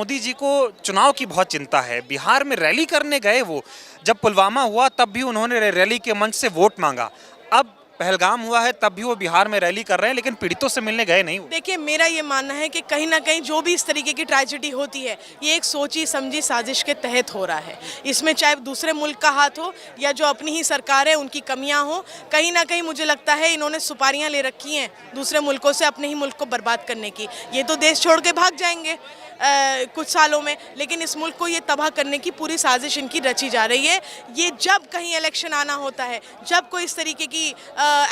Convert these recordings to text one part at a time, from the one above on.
मोदी जी को चुनाव की बहुत चिंता है। बिहार में रैली करने गए वो, जब पुलवामा हुआ तब भी उन्होंने रैली के मंच से वोट मांगा। अब पहलगाम हुआ है तब भी वो बिहार में रैली कर रहे हैं, लेकिन पीड़ितों से मिलने गए नहीं। देखिए, मेरा ये मानना है कि कहीं ना कहीं जो भी इस तरीके की ट्रेजेडी होती है, ये एक सोची समझी साजिश के तहत हो रहा है। इसमें चाहे दूसरे मुल्क का हाथ हो या जो अपनी ही सरकार है उनकी कमियां हो, कहीं ना कहीं मुझे लगता है इन्होंने सुपारियां ले रखी हैं दूसरे मुल्कों से अपने ही मुल्क को बर्बाद करने की। ये तो देश छोड़ के भाग जाएंगे कुछ सालों में, लेकिन इस मुल्क को ये तबाह करने की पूरी साजिश इनकी रची जा रही है। ये जब कहीं इलेक्शन आना होता है, जब कोई इस तरीके की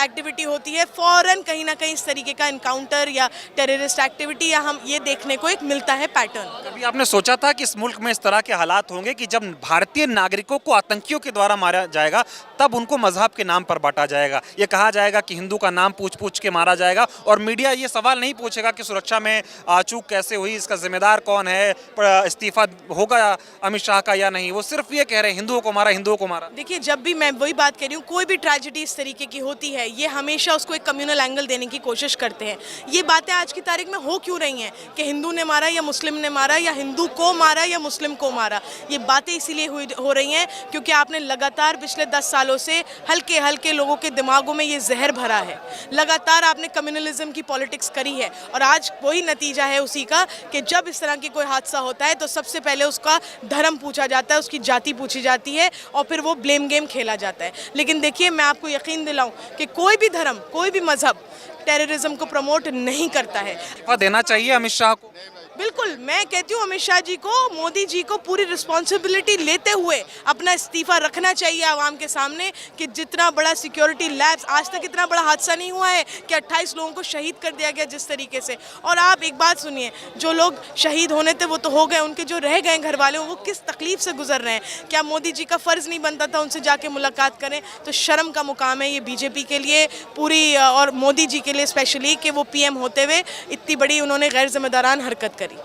एक्टिविटी होती है, फ़ौरन कहीं ना कहीं इस तरीके का इनकाउंटर या टेररिस्ट एक्टिविटी या हम ये देखने को एक मिलता है पैटर्न। कभी आपने सोचा था कि इस मुल्क में इस तरह के हालात होंगे कि जब भारतीय नागरिकों को आतंकियों के द्वारा मारा जाएगा तब उनको मजहब के नाम पर बांटा जाएगा, ये कहा जाएगा कि हिंदू का नाम पूछ पूछ के मारा जाएगा, और मीडिया ये सवाल नहीं पूछेगा कि सुरक्षा में चूक कैसे हुई, इसका जिम्मेदार कौन है, इस्तीफा होगा अमित शाह का या नहीं, वो सिर्फ ये कह रहे हैं हिंदुओं को मारा, हिंदुओं को मारा। देखिए, जब भी मैं वही बात कह रही हूँ, कोई भी ट्रेजेडी इस तरीके की होती है, ये हमेशा उसको एक कम्युनल एंगल देने की कोशिश करते हैं। ये बातें आज की तारीख में हो क्यों रही हैं कि हिंदू ने मारा या मुस्लिम ने मारा, या हिंदू को मारा या मुस्लिम को मारा? ये बातें इसीलिए हो रही हैं क्योंकि आपने लगातार पिछले 10 सालों से हल्के हल्के लोगों के दिमागों में ये जहर भरा है। लगातार आपने कम्युनलिज्म की पॉलिटिक्स करी है, और आज वही नतीजा है उसी का कि जब इस तरह की कोई हादसा होता है तो सबसे पहले उसका धर्म पूछा जाता है, उसकी जाति पूछी जाती है, और फिर वो ब्लेम गेम खेला जाता है। लेकिन देखिए, मैं आपको यकीन दिलाऊं कि कोई भी धर्म, कोई भी मजहब टेररिज्म को प्रमोट नहीं करता है। इस्तीफा देना चाहिए अमित शाह को। बिल्कुल, मैं कहती हूँ अमित शाह जी को, मोदी जी को पूरी रिस्पॉन्सिबिलिटी लेते हुए अपना इस्तीफा रखना चाहिए आवाम के सामने कि जितना बड़ा सिक्योरिटी लैप्स, आज तक इतना बड़ा हादसा नहीं हुआ है कि 28 लोगों को शहीद कर दिया गया जिस तरीके से। और आप एक बात सुनिए, जो लोग शहीद होने थे वो तो हो गए, उनके जो रह गए घर वाले वो किस तकलीफ से गुजर रहे हैं। क्या मोदी जी का फ़र्ज़ नहीं बनता था उनसे जाके मुलाकात करें? तो शर्म का मुकाम है ये बीजेपी के लिए पूरी, और मोदी जी के लिए स्पेशली, कि वो PM होते हुए इतनी बड़ी उन्होंने गैर जिम्मेदारान हरकत करी।